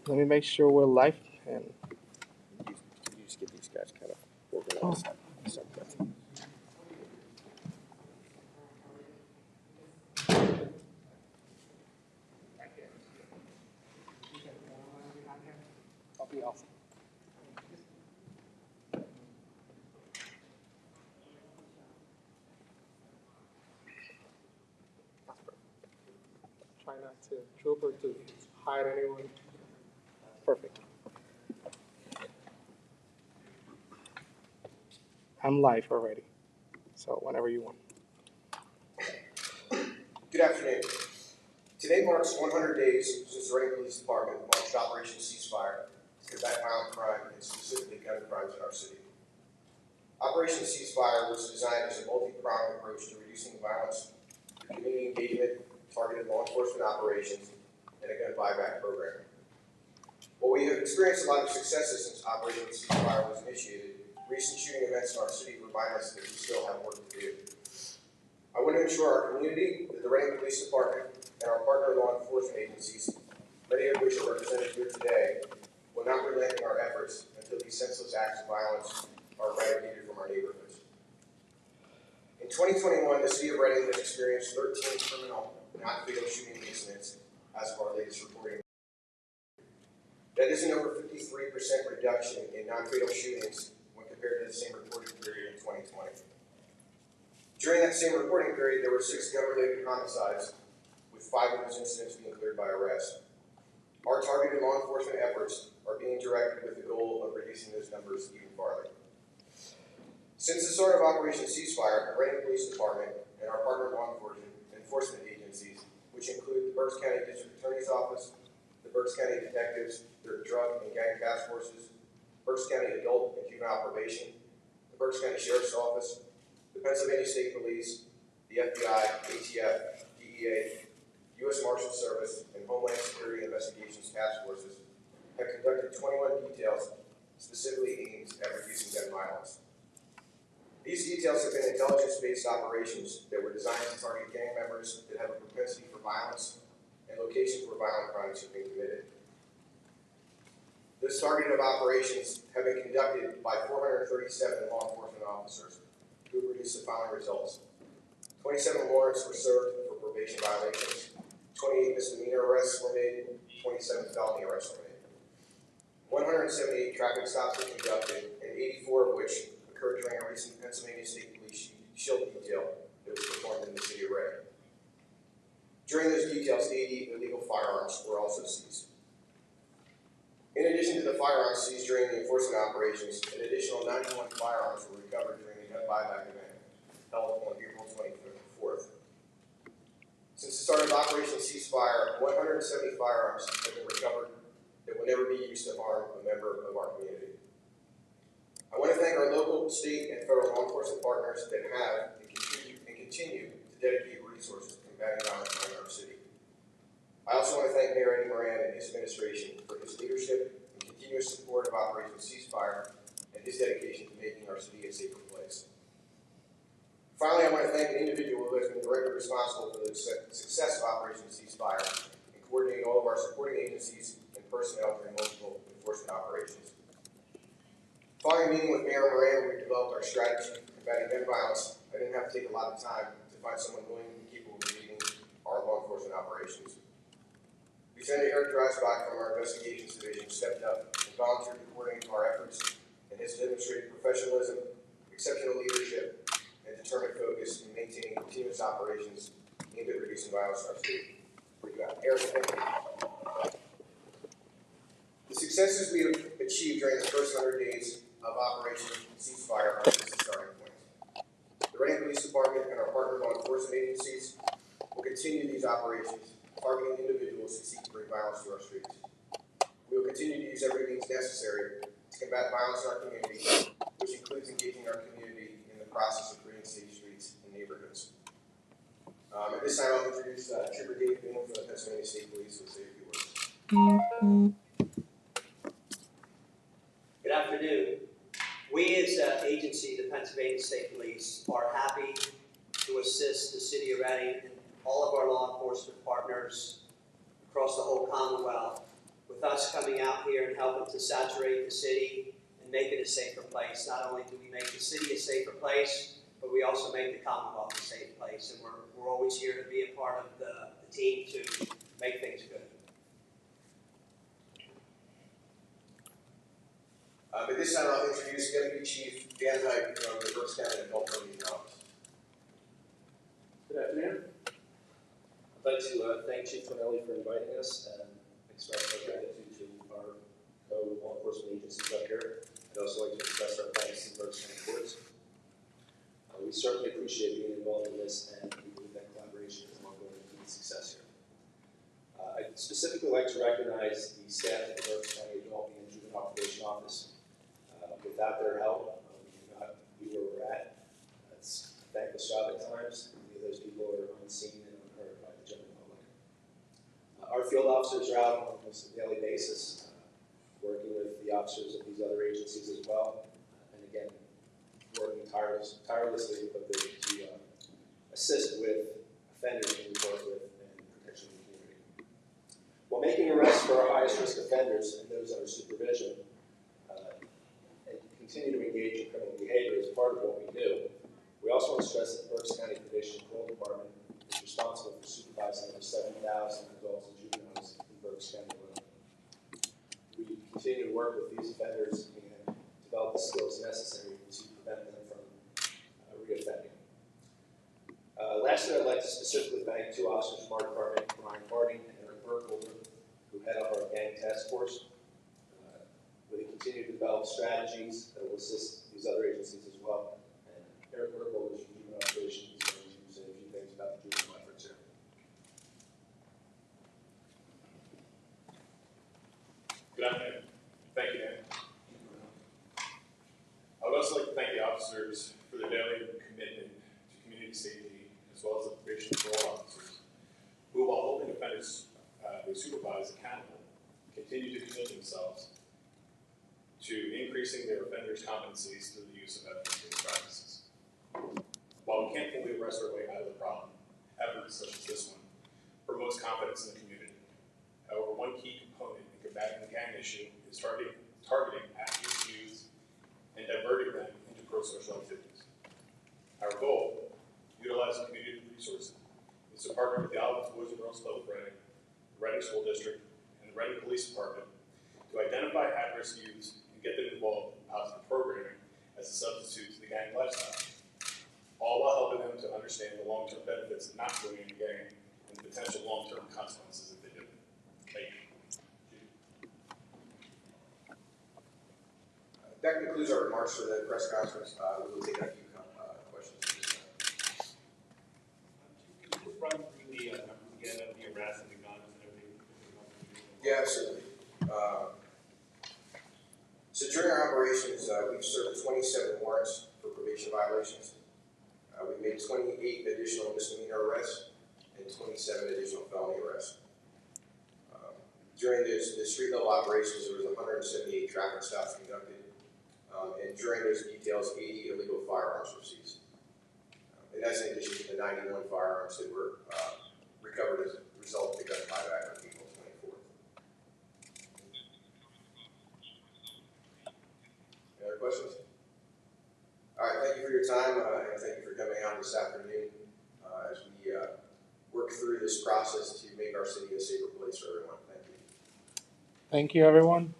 Let me make sure we're live and you just get these guys kind of organized. Oh. I'll be off. Try not to troop or to hide anyone. Perfect. I'm live already, so whenever you want. Good afternoon. Today marks 100 days since the Reading Police Department launched Operation Ceasefire to combat violent crime and specifically gun crimes in our city. Operation Ceasefire was designed as a multi-pronged approach to reducing violence through community engagement, targeted law enforcement operations, and a gun buyback program. While we have experienced a lot of successes since Operation Ceasefire was initiated, recent shooting events in our city remind us that we still have work to do. I want to ensure our community that the Reading Police Department and our partner law enforcement agencies, many of which are represented here today, will not relent in our efforts until these senseless acts of violence are eradicated from our neighborhoods. In 2021, the city of Reading has experienced 13 criminal, non-fatal shooting incidents as of our latest reporting. That is an over 53% reduction in non-fatal shootings when compared to the same reporting period in 2020. During that same reporting period, there were 6 gun-related homicides, with 5 of those incidents being cleared by arrest. Our targeted law enforcement efforts are being directed with the goal of reducing those numbers even farther. Since the start of Operation Ceasefire, the Reading Police Department and our partner law enforcement agencies, which include the Berks County District Attorney's Office, the Berks County Detectives, their drug and gang task forces, Berks County Adult and Juvenile Probation, the Berks County Sheriff's Office, the Pennsylvania State Police, the FBI, ATF, DEA, U.S. Marshals Service, and Homeland Security Investigations Task Forces have conducted 21 details specifically aimed at reducing gun violence. These details have been intelligence-based operations that were designed to target gang members that have a propensity for violence and locations where violent crimes have been committed. Those targeted operations have been conducted by 437 law enforcement officers who produced the following results. 27 warrants were served for probation violations, 28 misdemeanor arrests were made, 27 felony arrests were made. 178 traffic stops were conducted, and 84 of which occurred during a recent Pennsylvania State Police shield detail that was performed in the city of Reading. During those details, 80 illegal firearms were also seized. In addition to the firearms seized during the enforcement operations, an additional 91 firearms were recovered during the gun buyback event held on April 24th. Since the start of Operation Ceasefire, 170 firearms have been recovered that will never be used to harm a member of our community. I want to thank our local, state, and federal law enforcement partners that have and continue to dedicate resources to combating violent crime in our city. I also want to thank Mayor Morán and his administration for his leadership and continuous support of Operation Ceasefire and his dedication to making our city a safer place. Finally, I want to thank an individual who has been directly responsible for the success of Operation Ceasefire and coordinating all of our supporting agencies and personnel during multiple enforcement operations. Following a meeting with Mayor Morán, we developed our strategy for combating gun violence. I didn't have to take a lot of time to find someone willing and capable of leading our law enforcement operations. Lieutenant Eric Dreisbach from our investigations division stepped up and volunteered to coordinate our efforts, and his demonstrated professionalism, exceptional leadership, and determined focus in maintaining continuous operations aimed at reducing violence in our city. Eric, thank you. The successes we have achieved during the first 100 days of Operation Ceasefire are just a starting point. The Reading Police Department and our partner law enforcement agencies will continue these operations, targeting individuals who seek to bring violence to our streets. We will continue to use every means necessary to combat violence in our community, which includes engaging our community in the process of creating safe streets and neighborhoods. At this time, I'll introduce Trooper David Bingham from the Pennsylvania State Police who will say a few words. Good afternoon. We as an agency, the Pennsylvania State Police, are happy to assist the City of Reading and all of our law enforcement partners across the whole Commonwealth with with us coming out here and helping to saturate the city and make it a safer place. Not only do we make the city a safer place, but we also make the Commonwealth a safe place. And we're always here to be a part of the team to make things good. At this time, I'll introduce Deputy Chief Dan Hyde from the Berks County Adult Protection Office. Good afternoon. I'd like to thank Chief Tornielli for inviting us and express our gratitude to our co-law enforcement agencies up here. I'd also like to express our thanks to the Berks County Courts. We certainly appreciate being involved in this, and we believe that collaboration is one way to key success here. I'd specifically like to recognize the staff of the Berks County Adult and Juvenile Probation Office. Without their help, we would not be where we're at. It's a thankless job at times. Many of those people are unseen and unheard by the general public. Our field officers are out on almost a daily basis, working with the officers of these other agencies as well. And again, working tirelessly to assist with offenders that we work with and protection of the community. While making arrests for our highest risk offenders and those under supervision, continue to engage in criminal behavior as part of what we do, we also want to stress that the Berks County Probation and Parole Department is responsible for supervising over 7,000 adults and juveniles in Berks County alone. We continue to work with these offenders and develop the skills necessary to prevent them from reoffending. Lastly, I'd like to specifically thank two officers from our department, Brian Harding and Eric Burkholder, who head up our gang task force. We continue to develop strategies that will assist these other agencies as well. And Eric Burkholder from Juvenile Operations is going to say a few things about the juvenile efforts here. Good afternoon. Thank you, Dan. I would also like to thank the officers for their daily commitment to community safety, as well as the probation and parole officers, who, while holding offenders they supervise accountable, continue to commit themselves to increasing their offenders' competencies through the use of evidence-based practices. While we can't fully arrest our way out of the problem, efforts such as this one promotes confidence in the community. However, one key component in combating the gang issue is targeting at-risk youth and diverting them into pro-social activities. Our goal, utilizing community resources, is to partner with the Alabama Boys and Girls Club of Reading, the Reading School District, and the Reading Police Department to identify at-risk youths and get them involved in positive programming as a substitute to the gang lifestyle, all while helping them to understand the long-term benefits of not joining a gang and the potential long-term consequences if they do. Thank you. That concludes our remarks for the press conference. We will take a few questions at this time. Can you just run through the numbers again of the arrests and the guns and everything? Yeah, absolutely. So during our operations, we've served 27 warrants for probation violations. We've made 28 additional misdemeanor arrests and 27 additional felony arrests. During the street level operations, there was 178 traffic stops conducted. And during those details, 80 illegal firearms were seized. And that's in addition to the 91 firearms that were recovered as a result of the gun buyback on April 24th. Any other questions? All right, thank you for your time, and thank you for coming out this afternoon as we work through this process to make our city a safer place for everyone. Thank you. Thank you, everyone.